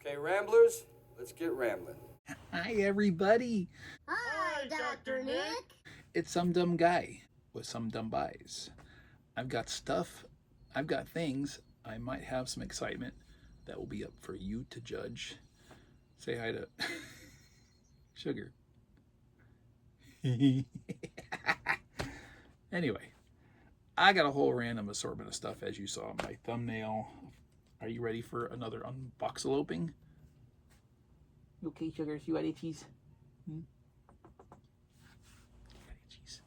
Okay, Ramblers, let's get rambling. Hi, everybody. Hi, Dr. Nick. It's Some Dumb Guy with Some Dumb Buys. I've got stuff, I've got things. I might have some excitement that will be up for you to judge. Say hi to Sugar. Anyway, I got a whole random assortment of stuff, as you saw in my thumbnail. Are you ready for another unboxeloping? Okay, Sugars, you ready, cheese? Ready, cheese?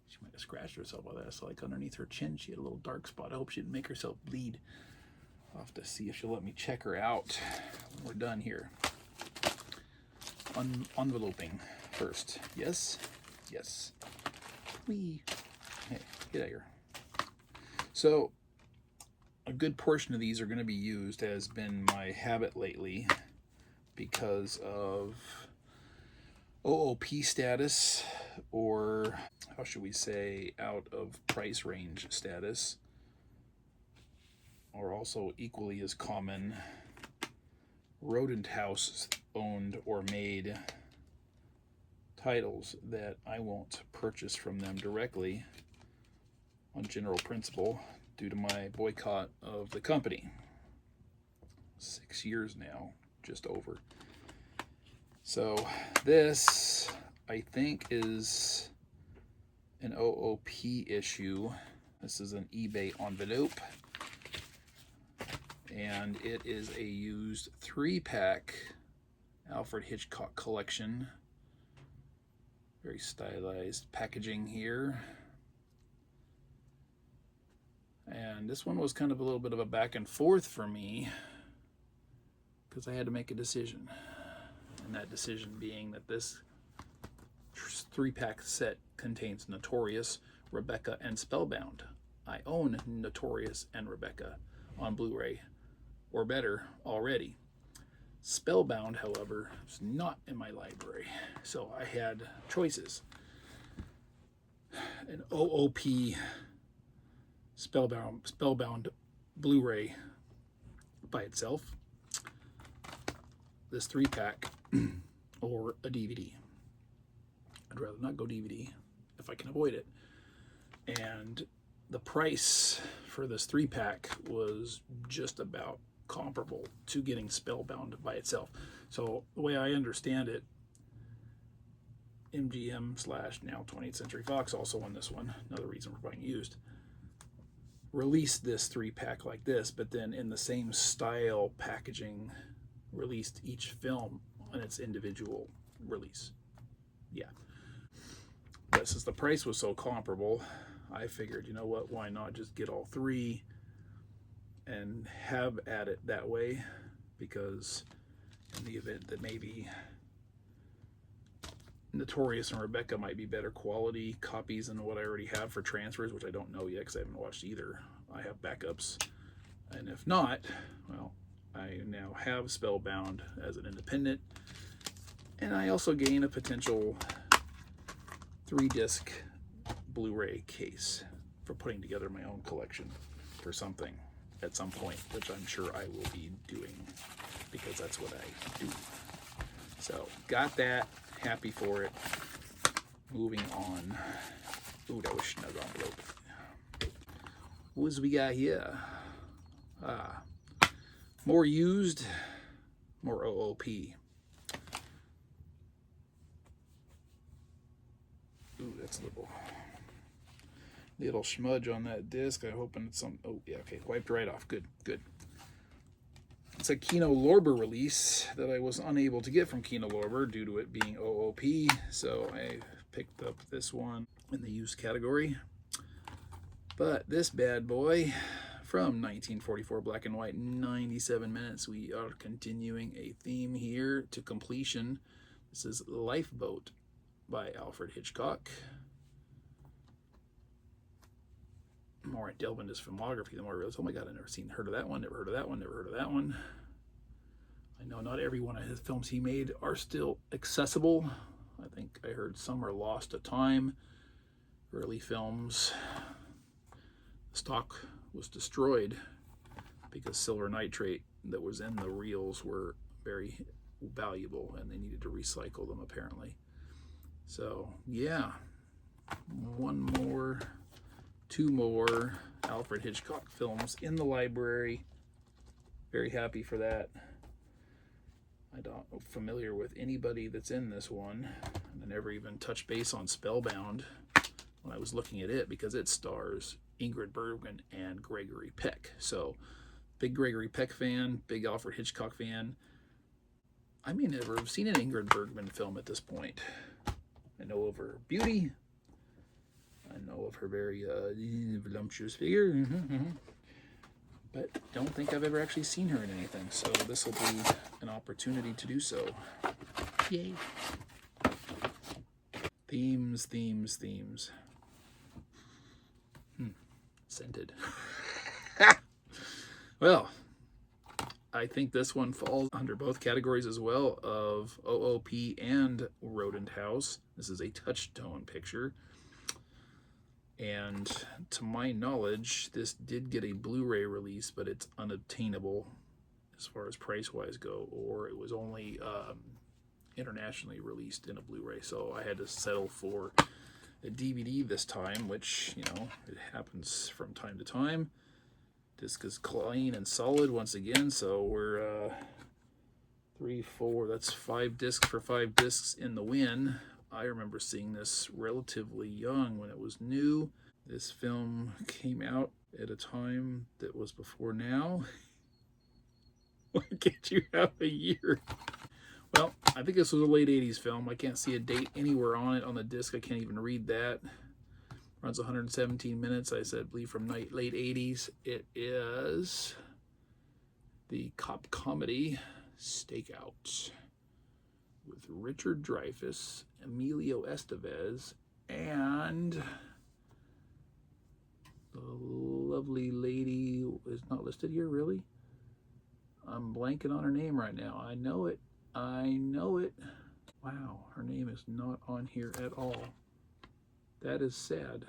She might have scratched herself with that. So, like underneath her chin, she had a little dark spot. I hope she didn't make herself bleed. I'll have to see if she'll let me check her out when we're done here. Enveloping first. Yes? Yes. Wee. Hey, get out here. So, a good portion of these are going to be used, has been my habit lately, because of OOP status, or how should we say, out of price range status, or also equally as common, rodent house owned or made titles that I won't purchase from them directly on general principle due to my boycott of the company. 6 years now, just over. So this, I think, is an OOP issue. This is an eBay envelope, and it is a used 3-pack Alfred Hitchcock collection. Very stylized packaging here. And this one was kind of a little bit of a back and forth for me, because I had to make a decision. And that decision being that this 3-pack set contains Notorious, Rebecca, and Spellbound. I own Notorious and Rebecca on Blu-ray, or better, already. Spellbound, however, is not in my library, so I had choices. An OOP Spellbound Blu-ray by itself, this 3-pack, or a DVD. I'd rather not go DVD if I can avoid it. And the price for this 3-pack was just about comparable to getting Spellbound by itself. So the way I understand it, MGM / now 20th Century Fox, also on this one, another reason we're buying used, released this 3-pack like this, but then in the same style packaging released each film on its individual release. Yeah. But since the price was so comparable, I figured, you know what, why not just get all 3 and have at it that way, because in the event that maybe Notorious and Rebecca might be better quality copies than what I already have for transfers, which I don't know yet because I haven't watched either. I have backups. And if not, well, I now have Spellbound as an independent, and I also gain a potential 3-disc Blu-ray case for putting together my own collection for something at some point, which I'm sure I will be doing, because that's what I do. So, got that. Happy for it. Moving on. Ooh, that was snug envelope. What do we got here? More used, more OOP. Ooh, that's a little smudge on that disc. I'm hoping it's some. Oh, yeah, okay. Wiped right off. Good, good. It's a Kino Lorber release that I was unable to get from Kino Lorber due to it being OOP. So I picked up this one in the used category. But this bad boy, from 1944, black and white, 97 minutes. We are continuing a theme here to completion. This is Lifeboat by Alfred Hitchcock. The more I delve into his filmography, the more I realize, oh my God, I've never heard of that one, never heard of that one, never heard of that one. I know not every one of his films he made are still accessible. I think I heard some are lost to time. Early films, the stock was destroyed because silver nitrate that was in the reels were very valuable, and they needed to recycle them apparently. So yeah, one more, two more Alfred Hitchcock films in the library. Very happy for that. I'm not familiar with anybody that's in this one. I never even touched base on Spellbound when I was looking at it, because it stars Ingrid Bergman and Gregory Peck. So big Gregory Peck fan, big Alfred Hitchcock fan. I may never have seen an Ingrid Bergman film at this point. I know of her beauty. I know of her very voluptuous figure. But don't think I've ever actually seen her in anything. So this will be an opportunity to do so. Yay. Themes, themes, themes. Scented. Well, I think this one falls under both categories as well, of OOP and Rodent House. This is a touchstone picture. And to my knowledge, this did get a Blu-ray release, but it's unobtainable as far as price-wise go, or it was only internationally released in a Blu-ray. So I had to settle for a DVD this time, which, you know, it happens from time to time. Disc is clean and solid once again, so we're 3, 4, that's 5 discs for 5 discs in the win. I remember seeing this relatively young when it was new. This film came out at a time that was before now. Why can't you have a year? Well, I think this was a late 80s film. I can't see a date anywhere on it on the disc. I can't even read that. Runs 117 minutes. I said, I believe from late 80s. It is the cop comedy Stakeout with Richard Dreyfuss, Emilio Estevez, and the lovely lady is not listed here, really? I'm blanking on her name right now. I know it. I know it. Wow, her name is not on here at all. That is sad.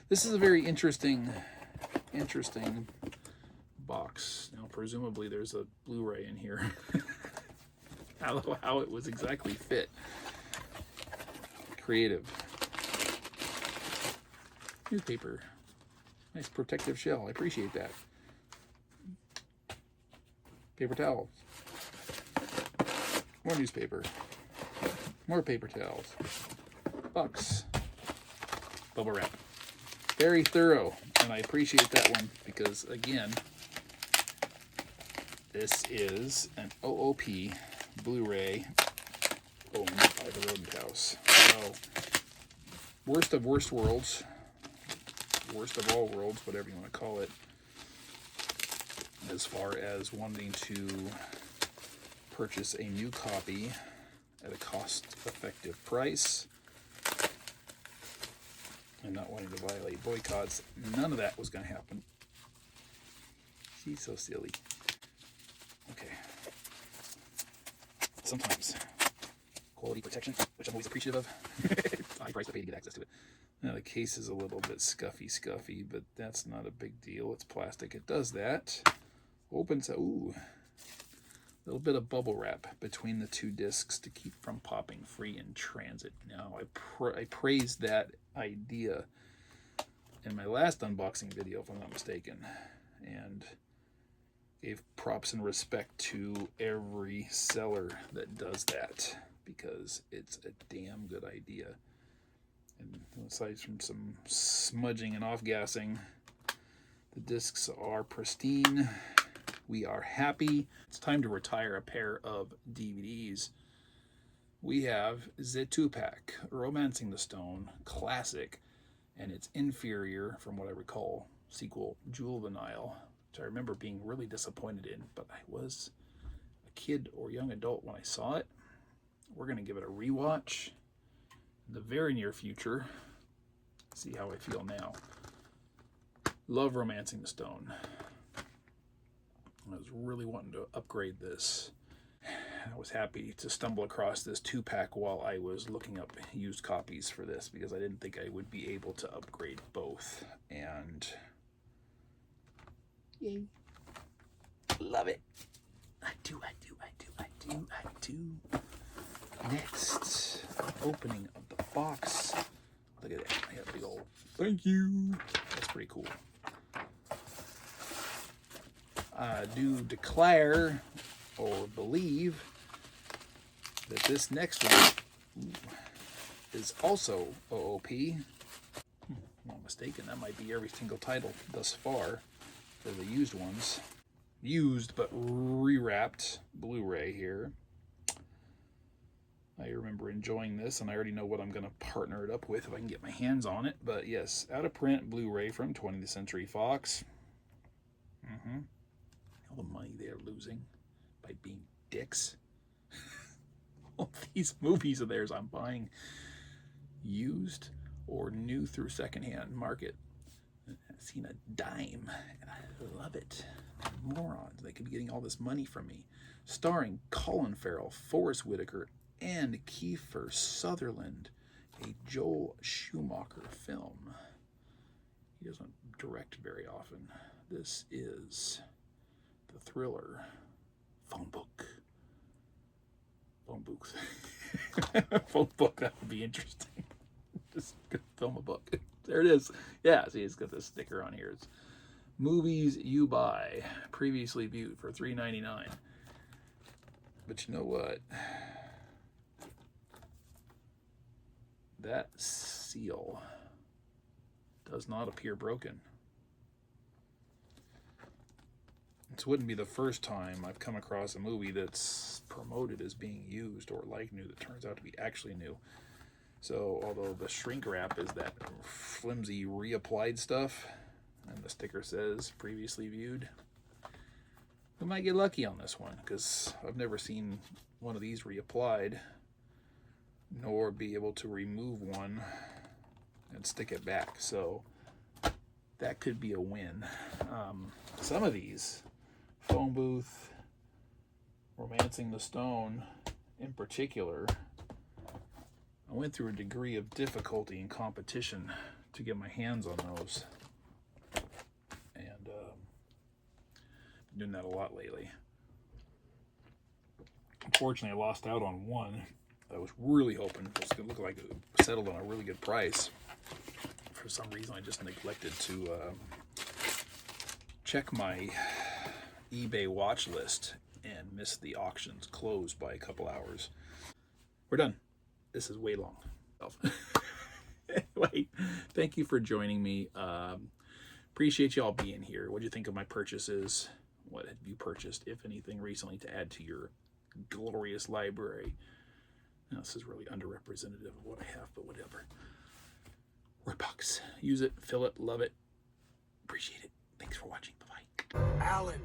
This is a very interesting box. Now, presumably there's a Blu-ray in here. I don't know how it was exactly fit. Creative. Newspaper. Nice protective shell. I appreciate that. Paper towels. More newspaper. More paper towels. Bucks. Bubble wrap. Very thorough, and I appreciate that one because, again, this is an OOP Blu-ray owned by the Rodent House. So, worst of worst worlds, worst of all worlds, whatever you want to call it, as far as wanting to purchase a new copy at a cost-effective price and not wanting to violate boycotts. None of that was going to happen. She's so silly. Okay. Sometimes quality protection, which I'm always appreciative of. High price to pay to get access to it. Now the case is a little bit scuffy, but that's not a big deal. It's plastic. It does that. Opens. Ooh. A little bit of bubble wrap between the two discs to keep from popping free in transit. Now, I praised that idea in my last unboxing video, if I'm not mistaken, and gave props and respect to every seller that does that, because it's a damn good idea. And aside from some smudging and off-gassing, the discs are pristine. We are happy. It's time to retire a pair of DVDs. We have the 2-pack, Romancing the Stone, classic, and its inferior, from what I recall, sequel, Jewel of the Nile, which I remember being really disappointed in, but I was a kid or young adult when I saw it. We're going to give it a rewatch in the very near future. See how I feel now. Love Romancing the Stone. I was really wanting to upgrade this. I was happy to stumble across this 2-pack while I was looking up used copies for this, because I didn't think I would be able to upgrade both. And yay. Love it. I do. Next, opening of the box. Look at that. I got a big old thank you. That's pretty cool. I do declare or believe that this next one is also OOP. Not mistaken, that might be every single title thus far for the used ones. Used but rewrapped Blu-ray here. I remember enjoying this, and I already know what I'm going to partner it up with if I can get my hands on it. But yes, out of print Blu-ray from 20th Century Fox. All the money they're losing by being dicks. All these movies of theirs I'm buying used or new through secondhand market. I've seen a dime, and I love it. Morons, they could be getting all this money from me. Starring Colin Farrell, Forrest Whitaker, and Kiefer Sutherland, a Joel Schumacher film. He doesn't direct very often. This is the thriller Phone Book. Phone booth. Phone book, that would be interesting. Just film a book. There it is. Yeah, see, it's got this sticker on here. It's movies you buy, previously viewed for $3.99. But you know what? That seal does not appear broken. This wouldn't be the first time I've come across a movie that's promoted as being used or like new that turns out to be actually new. So, although the shrink wrap is that flimsy reapplied stuff, and the sticker says previously viewed, we might get lucky on this one, because I've never seen one of these reapplied, nor be able to remove one and stick it back. So, that could be a win. Some of these, Phone Booth, Romancing the Stone in particular, I went through a degree of difficulty and competition to get my hands on those. And been doing that a lot lately. Unfortunately, I lost out on one. I was really hoping it was going to look like it settled on a really good price. For some reason, I just neglected to check my eBay watch list and missed the auctions closed by a couple hours. We're done. This is way long. Anyway, thank you for joining me. Appreciate you all being here. What do you think of my purchases? What have you purchased, if anything, recently to add to your glorious library? Now, this is really underrepresentative of what I have, but whatever. Wordbox. Use it, fill it, love it. Appreciate it. Thanks for watching. Bye-bye. Alan.